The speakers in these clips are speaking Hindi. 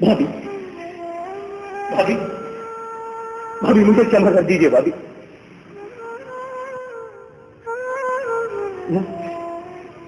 भाभी, भाभी, भाभी मुझे क्षमा कर दीजिए भाभी।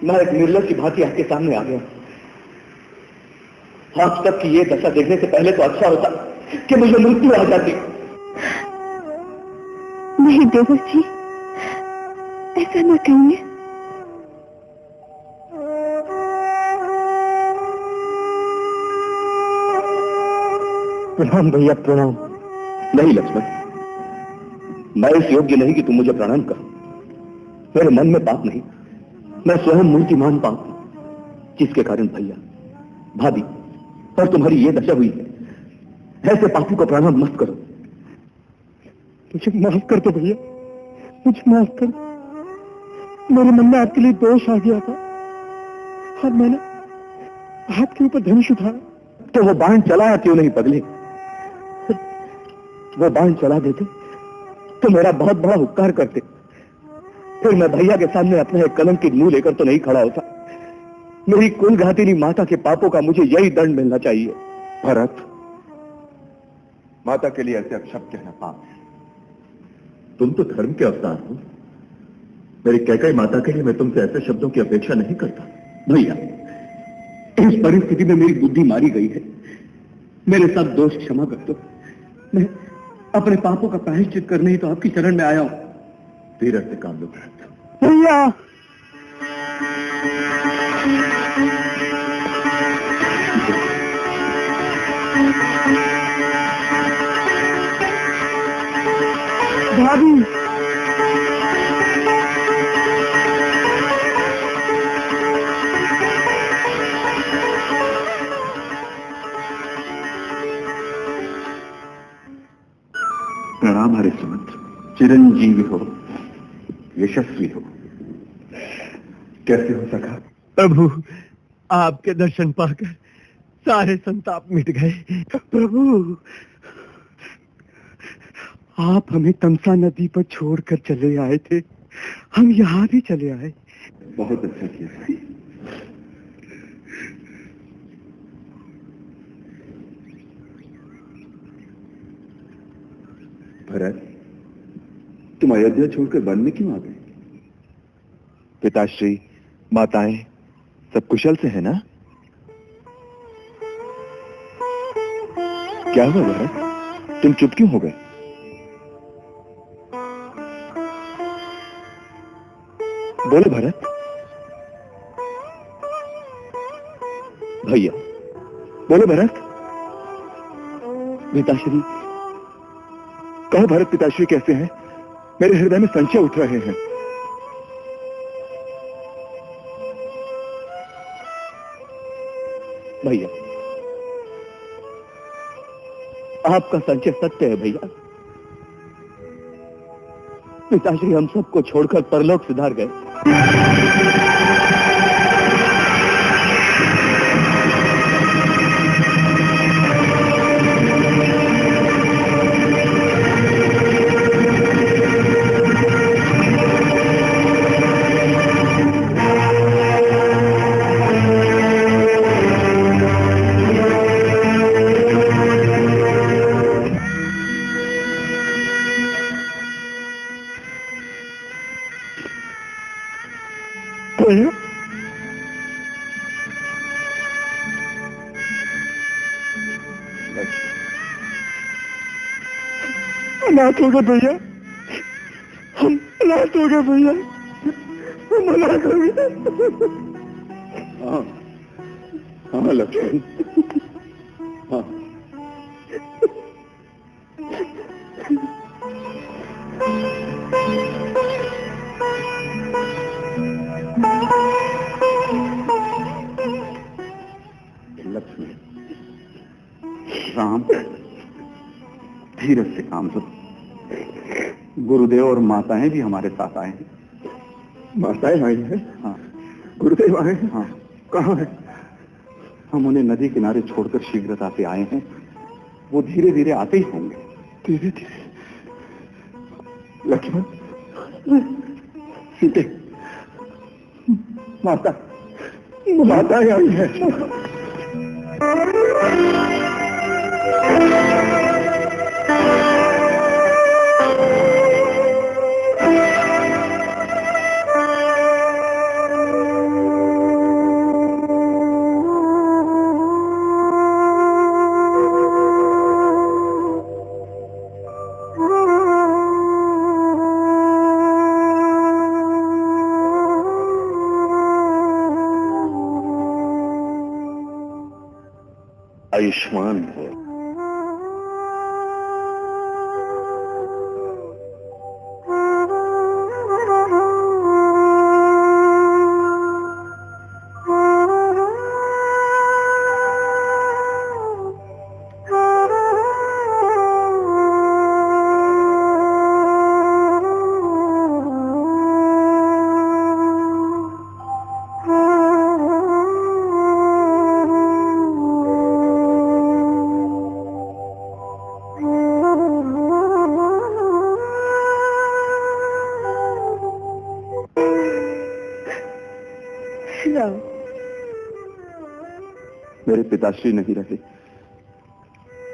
मैं एक निर्लज की भांति आपके सामने आ गया। आज तक की ये दशा देखने से पहले तो अच्छा होता कि मुझे मृत्यु आ जाती। नहीं देवर जी, ऐसा न कहिए। प्रणाम भैया, प्रणाम। नहीं लक्ष्मण, मैं इस योग्य नहीं कि तुम मुझे प्रणाम कर। मेरे मन में पाप नहीं, मैं स्वयं मूर्तिमान पाप हूं, जिसके कारण भैया, भाभी और तुम्हारी ये दशा हुई है। ऐसे पापी को प्रणाम मत करो। मुझे माफ कर दो भैया, मुझे माफ कर। मेरे मन में आपके लिए दोष आ गया था और मैंने आपके ऊपर धनुष उठाया। तो वो बाण चलाया क्यों नहीं पगले? वो बाण चला देते तो मेरा बहुत बड़ा उपकार करते। फिर मैं भैया के सामने अपने एक कलंकित मुंह लेकर तो नहीं खड़ा होता। मेरी कुलघातिनी माता के पापों का मुझे यही दंड मिलना चाहिए। भरत, माता के लिए ऐसे अपशब्द कहना पाप है। तुम तो धर्म के अवतार हो। मेरी कैकेयी माता के लिए मैं तुमसे ऐसे शब्दों की अपेक्षा नहीं करता। भैया, इस परिस्थिति में मेरी बुद्धि मारी गई है। मेरे सब दोष क्षमा कर दो। मैं अपने पापों का प्रायश्चित करने ही तो आपकी शरण में आया हूं। धीरज से काम लो भरत। भैया, भाभी, प्रणाम हरिश्चंद्र। चिरंजीवी हो, यशस्वी हो। कैसे हो सका? प्रभु, आपके दर्शन पाकर सारे संताप मिट गए। प्रभु, आप हमें तमसा नदी पर छोड़कर चले आए थे, हम यहाँ भी चले आए। बहुत अच्छा किया। भरत, तुम अयोध्या छोड़कर वन में क्यों आ गए? पिताश्री, माताएं सब कुशल से है ना? क्या हुआ भरत, तुम चुप क्यों हो गए? बोलो भरत। भैया, बोलो भरत। पिताश्री, कहो भरत, पिताश्री कैसे हैं? मेरे हृदय में संशय उठ रहे हैं। भैया, आपका संशय सत्य है भैया। पिताश्री हम सबको छोड़कर परलोक सिधार गए। अनाथ हो गए भैया, हम अनाथ हो गए भैया, हम अनाथ हो गए। हाँ हाँ लक्ष्मण, हाँ। लक्ष्मण, राम, धीरज से काम लो। गुरुदेव और माताएं भी हमारे साथ आए हैं। माताएं आई हैं? हाँ। गुरुदेव आए हैं? हाँ। कहाँ है? हम उन्हें नदी किनारे छोड़कर शीघ्रता से आए हैं। वो धीरे धीरे आते ही होंगे। धीरे धीरे? लक्ष्मण, सीते, माताएं आई हैं। आयुष्मान हो। मेरे पिताश्री नहीं रहे,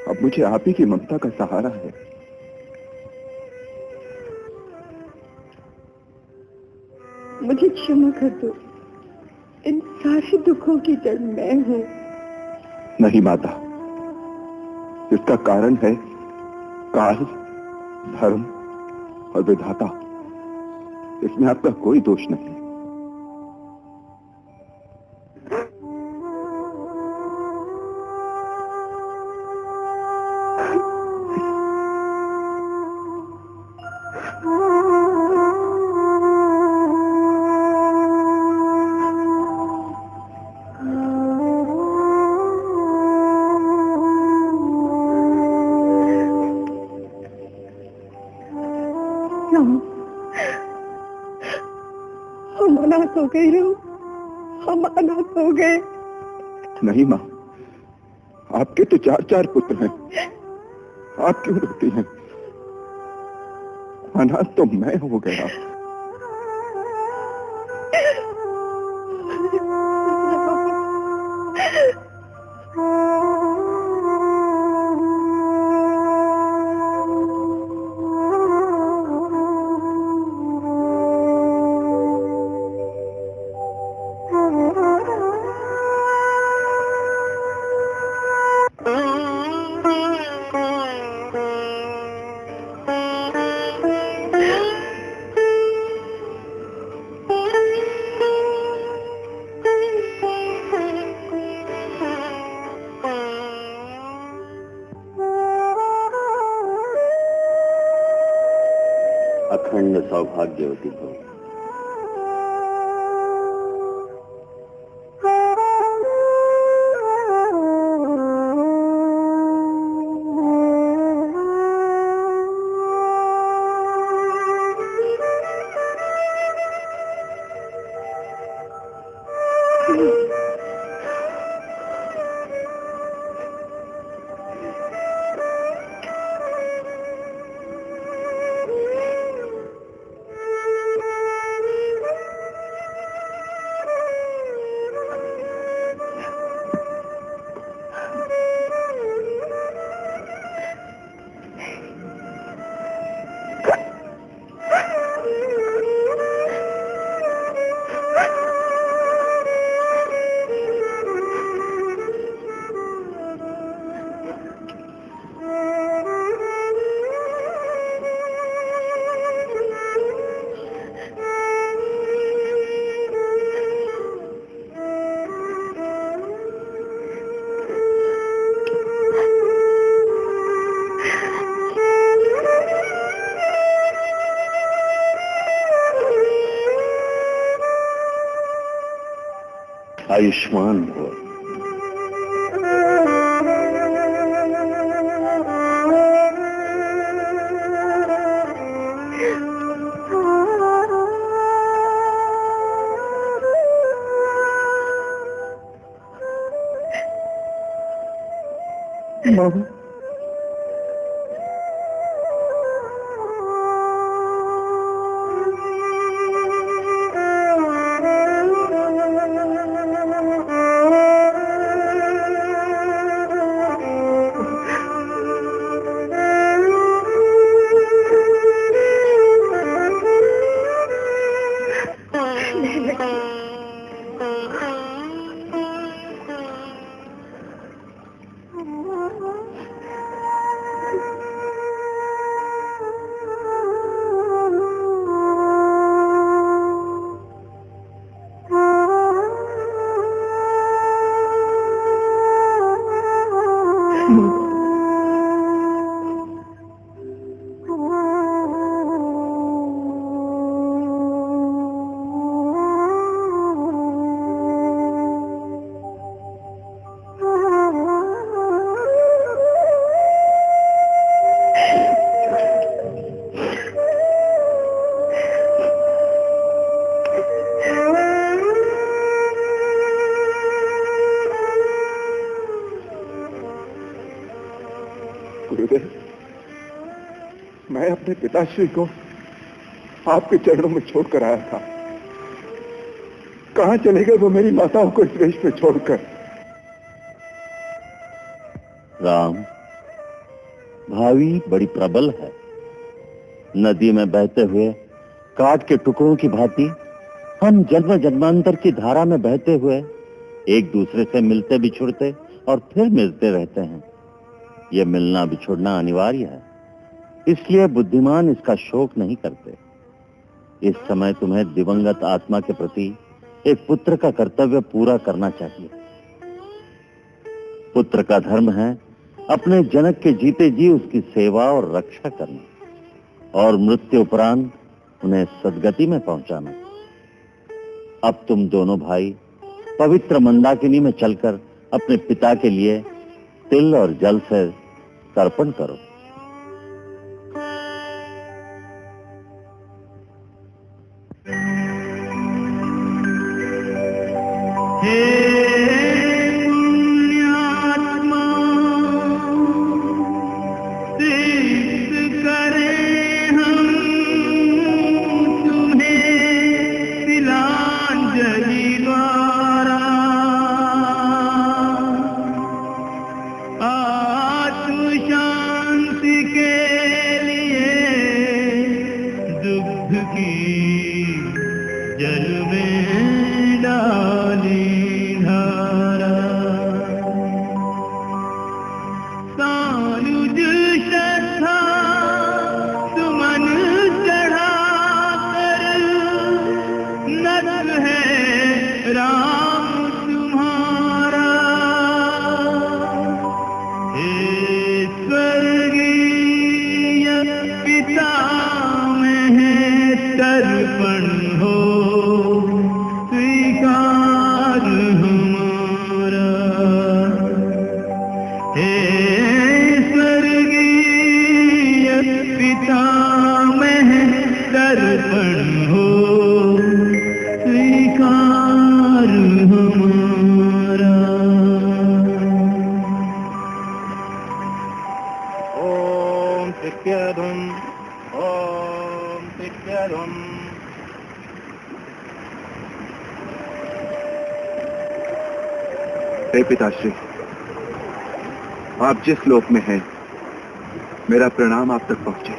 अब मुझे आप ही की ममता का सहारा है। मुझे क्षमा कर दो, इन सारे दुखों की जड़ मैं हूँ। नहीं माता, इसका कारण है काल, धर्म और विधाता। इसमें आपका कोई दोष नहीं। हम अनाथ हो गए, हम अनाथ हो गए। नहीं मां, आपके तो 4 पुत्र हैं, आप क्यों रोती हैं? अनाथ तो मैं हो गया। अखंड सौभाग्यवती हो। आयुष्मान हो। मामा, रखिए। गुरुदेव, मैं अपने पिताश्री को आपके चरणों में छोड़कर आया था। कहां चले गए वो मेरी माताओं को इस वेश में छोड़कर? राम, भावी बड़ी प्रबल है। नदी में बहते हुए काठ के टुकड़ों की भांति हम जन्म जन्मांतर की धारा में बहते हुए एक दूसरे से मिलते बिछुड़ते और फिर मिलते रहते हैं। यह मिलना बिछुड़ना अनिवार्य है, इसलिए बुद्धिमान इसका शोक नहीं करते। इस समय तुम्हें दिवंगत आत्मा के प्रति एक पुत्र का कर्तव्य पूरा करना चाहिए। पुत्र का धर्म है अपने जनक के जीते जी उसकी सेवा और रक्षा करना और मृत्यु उपरांत उन्हें सद्गति में पहुंचाना। अब तुम दोनों भाई पवित्र मंदाकिनी में चलकर अपने पिता के लिए तिल और जल से तर्पण करो। हे पिताश्री, आप जिस लोक में हैं, मेरा प्रणाम आप तक पहुंचे।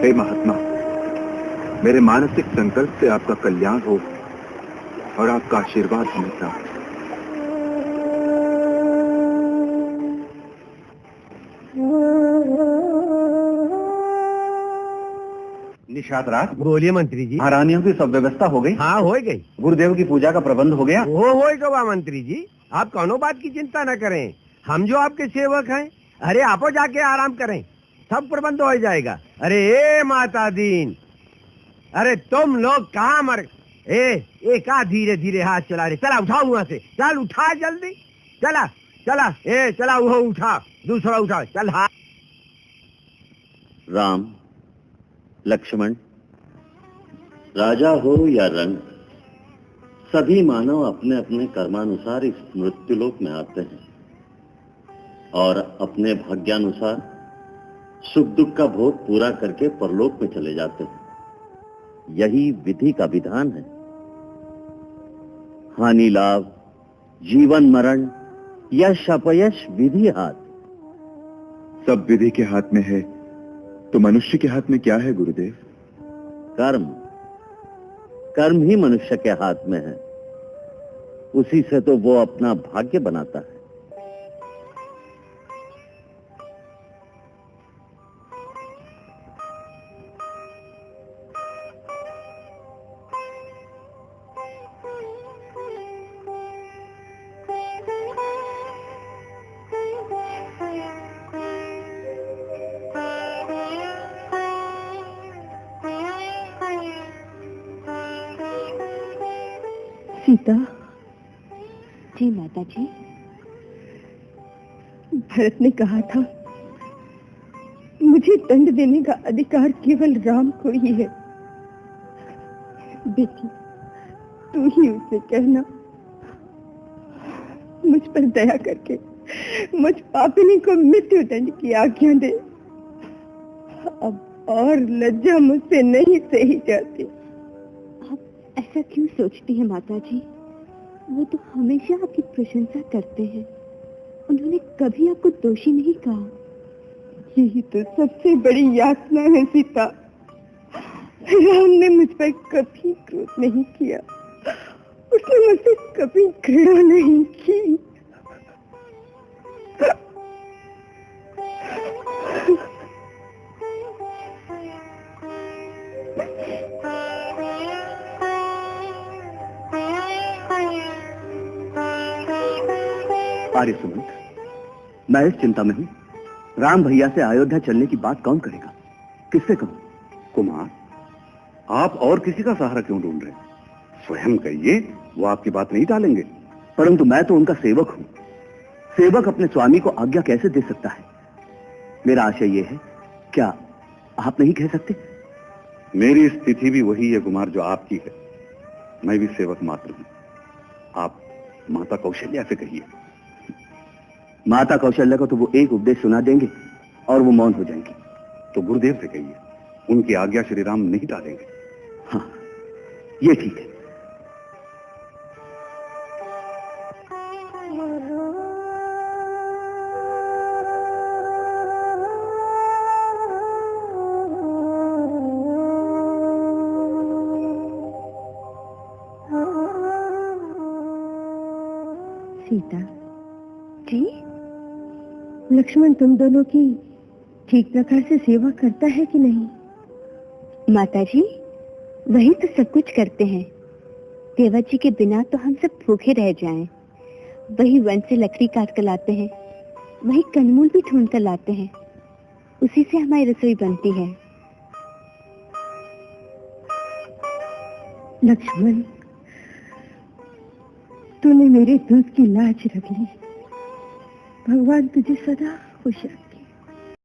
हे महात्मा, मेरे मानसिक संकल्प से आपका कल्याण हो और आपका आशीर्वाद हमेशा। निषाद रात। बोलिए मंत्री जी। महारानियों की सब व्यवस्था हो गई? हाँ, हो गई। गुरुदेव की पूजा का प्रबंध हो गया? हो गया मंत्री जी, आप कौनो बात की चिंता न करें। हम जो आपके सेवक हैं, अरे आपो जाके आराम करें, सब प्रबंध हो जाएगा। अरे ए माता दीन, अरे तुम लोग कहाँ मर का धीरे धीरे हाथ चला रहे। चला उठाओ वहां से, चल उठा जल्दी, चला चला चला वो उठा, दूसरा उठा, चल। हाँ राम, लक्ष्मण, राजा हो या रंग, सभी मानव अपने अपने कर्मानुसार इस मृत्युलोक में आते हैं और अपने भाग्यानुसार सुख दुख का भोग पूरा करके परलोक में चले जाते हैं। यही विधि का विधान है। हानि लाभ, जीवन मरण, यश अपयश विधि हाथ। सब विधि के हाथ में है, तो मनुष्य के हाथ में क्या है गुरुदेव? कर्म। कर्म ही मनुष्य के हाथ में है, उसी से तो वो अपना भाग्य बनाता है। सीता। जी माता जी। भरत ने कहा था मुझे दंड देने का अधिकार केवल राम को ही है। बेटी, तू ही उसे कहना मुझ पर दया करके मुझ पापिनी को मृत्यु दंड की आज्ञा दे। अब और लज्जा मुझसे नहीं सही जाती। ऐसा क्यों सोचती है माता जी? वो तो हमेशा आपकी प्रशंसा करते हैं, उन्होंने कभी आपको दोषी नहीं कहा। यही तो सबसे बड़ी यातना है सीता। राम ने मुझ पर कभी क्रोध नहीं किया, उसने मुझसे कभी घृणा नहीं की। आर्य सुमंत, मैं इस चिंता में हूं, राम भैया से अयोध्या चलने की बात कौन करेगा, किससे कहूं? कुमार, आप और किसी का सहारा क्यों ढूंढ रहे हैं? स्वयं कहिए, वो आपकी बात नहीं टालेंगे। परंतु मैं तो उनका सेवक हूं। सेवक अपने स्वामी को आज्ञा कैसे दे सकता है? मेरा आशय यह है, क्या आप नहीं कह सकते? मेरी स्थिति भी वही है कुमार जो आपकी है। मैं भी सेवक मात्र हूं। आप माता कौशल्या से कहिए। माता कौशल्या को तो वो एक उपदेश सुना देंगे और वो मौन हो जाएंगे। तो गुरुदेव से कहिए, उनकी आज्ञा श्री राम नहीं टालेंगे। हाँ, ये ठीक है। सीता जी, लक्ष्मण तुम दोनों की ठीक प्रकार से सेवा करता है कि नहीं? माता जी, वही तो सब कुछ करते हैं। देवा जी के बिना तो हम सब भूखे रह जाएं। वही वन से लकड़ी काट कर लाते हैं, वही कंदमूल भी ढूंढ कर लाते हैं, उसी से हमारी रसोई बनती है। लक्ष्मण, तूने मेरे दूध की लाज रख ली। भगवान तुझे सदा खुश रखे।